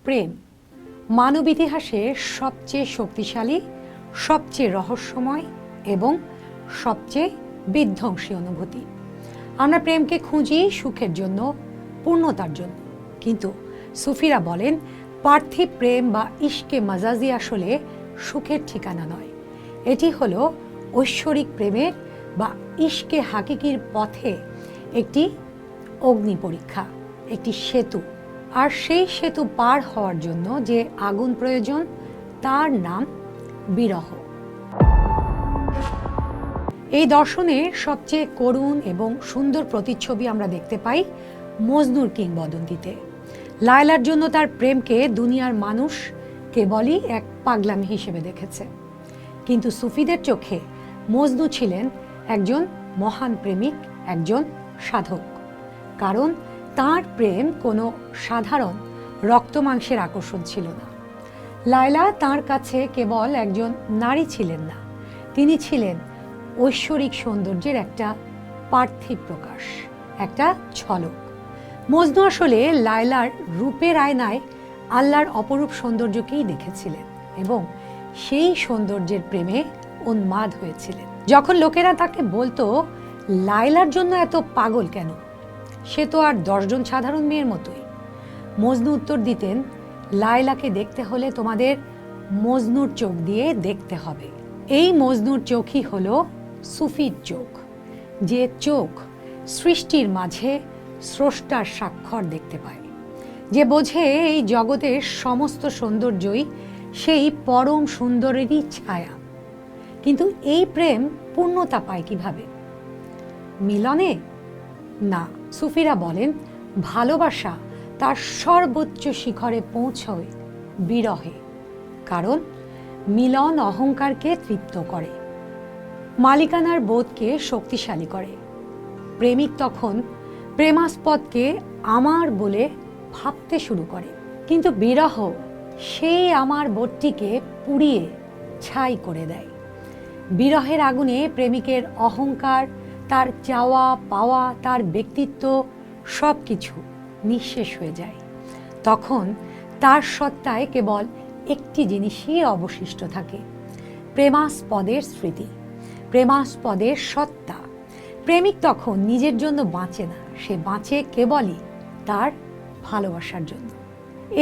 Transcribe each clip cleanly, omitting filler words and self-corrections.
প্রেম মানব ইতিহাসের সবচেয়ে শক্তিশালী, সবচেয়ে রহস্যময় এবং সবচেয়ে বিধ্বংসী অনুভূতি। আমরা প্রেমকে খুঁজি সুখের জন্য, পূর্ণতার জন্য, কিন্তু সুফিরা বলেন পার্থিব প্রেম বা ইশকে মাজাজি আসলে সুখের ঠিকানা নয়। এটি হলো ঐশ্বরিক প্রেমের বা ইশকে হাকিকির পথে একটি অগ্নি পরীক্ষা, একটি সেতু। আর সেই সেতু পার হওয়ার জন্য যে আগুন প্রয়োজন তার নাম বিরহ। এই দর্শনের সবচেয়ে করুণ এবং সুন্দর প্রতিচ্ছবি আমরা দেখতে পাই মজনুর কিংবদন্তিতে। লায়লার জন্য তার প্রেমকে দুনিয়ার মানুষ কেবলই এক পাগলামি হিসেবে দেখেছে, কিন্তু সুফিদের চোখে মজনু ছিলেন একজন মহান প্রেমিক, একজন সাধক। কারণ তার প্রেম কোনো সাধারণ রক্তমাংসের আকর্ষণ ছিল না। লায়লা তার কাছে কেবল একজন নারী ছিলেন না, তিনি ছিলেন ঐশ্বরিক সৌন্দর্যের একটা পার্থিব প্রকাশ, একটা ঝলক। মজনু আসলে লায়লার রূপের আয়নায় আল্লাহর অপরূপ সৌন্দর্যকেই দেখেছিলেন এবং সেই সৌন্দর্যের প্রেমে উন্মাদ হয়েছিলেন। যখন লোকেরা তাকে বলতো লায়লার জন্য এত পাগল কেন, সে তো আর 10 জন সাধারণ মেয়ের মতোই, মজনু উত্তর দিতেন, লায়লাকে দেখতে হলে তোমাদের মজনুর চোখ দিয়ে দেখতে হবে। এই মজনুর চোখই হলো সুফির চোখ, যে চোখ সৃষ্টির মাঝে স্রষ্টার স্বাক্ষর দেখতে পায়, যে বোঝে এই জগতের সমস্ত সৌন্দর্যই সেই পরম সুন্দরেরই ছায়া। কিন্তু এই প্রেম পূর্ণতা পায় কিভাবে? মিলনে না, সুফিরা বলেন ভালোবাসা তার সর্বোচ্চ শিখরে পৌঁছয় বিরহে। কারণ মিলন অহংকারকে তৃপ্ত করে, মালিকানার বোধকে শক্তিশালী করে। প্রেমিক তখন প্রেমাস্পদকে আমার বলে ভাবতে শুরু করে, কিন্তু বিরহ সেই আমার বোধটিকে পুড়িয়ে ছাই করে দেয়। বিরহের আগুনে প্রেমিকের অহংকার, তার চাওয়া পাওয়া, তার ব্যক্তিত্ব সব কিছু নিঃশেষ হয়ে যায়। তখন তার সত্তায় কেবল একটি জিনিসই অবশিষ্ট থাকে, প্রেমাস্পদের স্মৃতি, প্রেমাস্পদের সত্তা। প্রেমিক তখন নিজের জন্য বাঁচে না, সে বাঁচে কেবলই তার ভালোবাসার জন্য।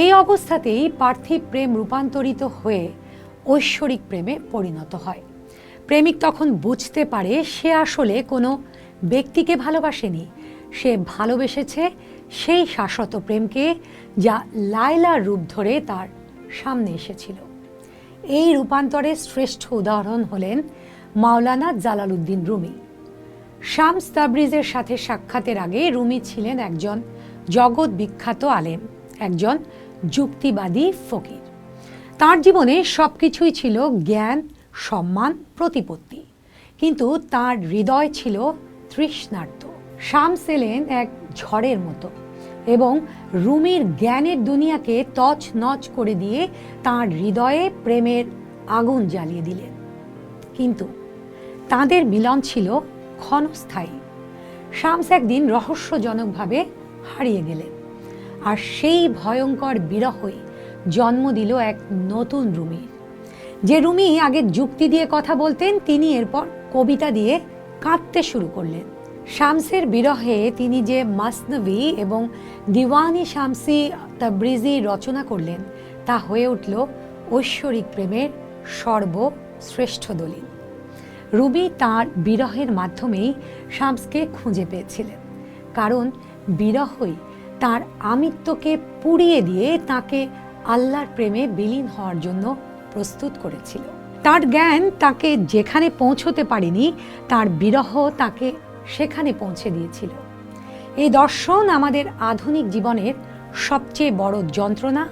এই অবস্থাতেই পার্থিব প্রেম রূপান্তরিত হয়ে ঐশ্বরিক প্রেমে পরিণত হয়। প্রেমিক তখন বুঝতে পারে সে আসলে কোনো ব্যক্তিকে ভালোবাসেনি, সে ভালোবেসেছে সেই শাশ্বত প্রেমকে যা লায়লার রূপ ধরে তার সামনে এসেছিল। এই রূপান্তরের শ্রেষ্ঠ উদাহরণ হলেন মাওলানা জালালউদ্দিন রুমি। শামস তাবরিজের সাথে সাক্ষাতের আগে রুমি ছিলেন একজন জগৎ বিখ্যাত আলেম, একজন যুক্তিবাদী ফকির। তার জীবনে সবকিছুই ছিল জ্ঞান, সম্মান, প্রতিপত্তি, কিন্তু তার হৃদয় ছিল তৃষ্ণার্ত। শামস এলেন এক ঝড়ের মতো এবং রুমির জ্ঞানের দুনিয়াকে তছনছ করে দিয়ে তার হৃদয়ে প্রেমের আগুন জ্বালিয়ে দিলেন। কিন্তু তাদের মিলন ছিল ক্ষণস্থায়ী। শামস একদিন রহস্যজনকভাবে হারিয়ে গেলেন, আর সেই ভয়ঙ্কর বিরহই জন্ম দিল এক নতুন রুমির। যে রুমি আগে যুক্তি দিয়ে কথা বলতেন, তিনি এরপর কবিতা দিয়ে কাঁদতে শুরু করলেন। শামসের বিরহে তিনি যে মাসনবী এবং দিওয়ানি শামসি তাবরিজি রচনা করলেন তা হয়ে উঠল ঐশ্বরিক প্রেমের সর্বশ্রেষ্ঠ দলিল। রুমি তার বিরহের মাধ্যমেই শামসকে খুঁজে পেয়েছিলেন, কারণ বিরহই তার আমিত্বকে পুড়িয়ে দিয়ে তাকে আল্লাহর প্রেমে বিলীন হওয়ার জন্য প্রস্তুত করেছিল। তার জ্ঞান তাকে যেখানে পৌঁছতে পারেনি, তার বিরহ তাকে সেখানে পৌঁছে দিয়েছিল। এই দর্শন আমাদের আধুনিক জীবনের সবচেয়ে বড় যন্ত্রণা,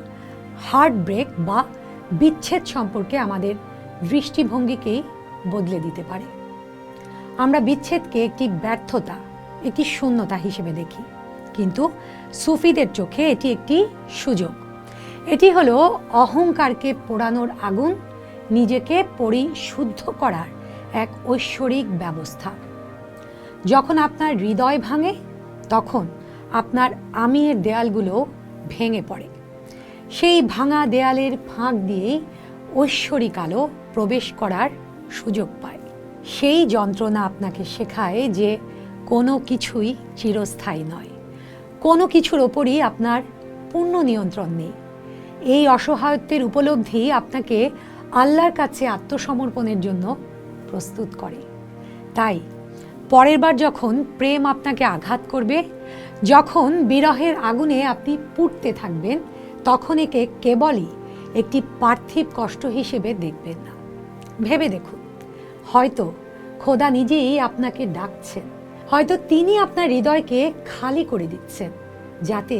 হার্ট ব্রেক বা বিচ্ছেদ সম্পর্কে আমাদের দৃষ্টিভঙ্গিকেই বদলে দিতে পারে। আমরা বিচ্ছেদকে একটি ব্যর্থতা, একটি শূন্যতা হিসেবে দেখি, কিন্তু সুফিদের চোখে এটি একটি সুযোগ। এটি হলো অহংকারকে পোড়ানোর আগুন, নিজেকে পরিশুদ্ধ করার এক ঐশ্বরিক ব্যবস্থা। যখন আপনার হৃদয় ভাঙে, তখন আপনার আমির দেয়ালগুলো ভেঙে পড়ে। সেই ভাঙা দেয়ালের ফাঁক দিয়েই ঐশ্বরিক আলো প্রবেশ করার সুযোগ পায়। সেই যন্ত্রণা আপনাকে শেখায় যে কোনো কিছুই চিরস্থায়ী নয়, কোনো কিছুর ওপরই আপনার পূর্ণ নিয়ন্ত্রণ নেই। এই অসহায়ত্বের উপলব্ধি আপনাকে আল্লাহর কাছে আত্মসমর্পণের জন্য প্রস্তুত করে। তাই পরের বার যখন প্রেম আপনাকে আঘাত করবে, যখন বিরহের আগুনে আপনি পুড়তে থাকবেন, তখন একে কেবলই একটি পার্থিব কষ্ট হিসেবে দেখবেন না। ভেবে দেখুন, হয়তো খোদা নিজেই আপনাকে ডাকছেন, হয়তো তিনি আপনার হৃদয়কে খালি করে দিচ্ছেন, যাতে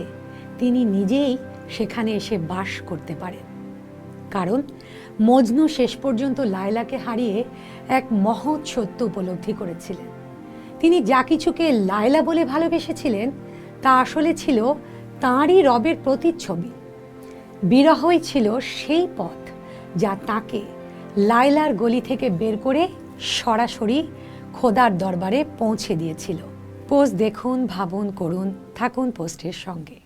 তিনি নিজেই সেখানে এসে বাস করতে পারেন। কারণ মজনু শেষ পর্যন্ত লায়লাকে হারিয়ে এক মহৎ সত্য উপলব্ধি করেছিলেন। তিনি যা কিছুকে লায়লা বলে ভালোবেসেছিলেন তা আসলে ছিল তাঁরই রবের প্রতিচ্ছবি। বিরহই ছিল সেই পথ যা তাকে লায়লার গলি থেকে বের করে সরাসরি খোদার দরবারে পৌঁছে দিয়েছিল। পোস্ট দেখুন, ভাবুন, করুন, থাকুন পোস্টের সঙ্গে।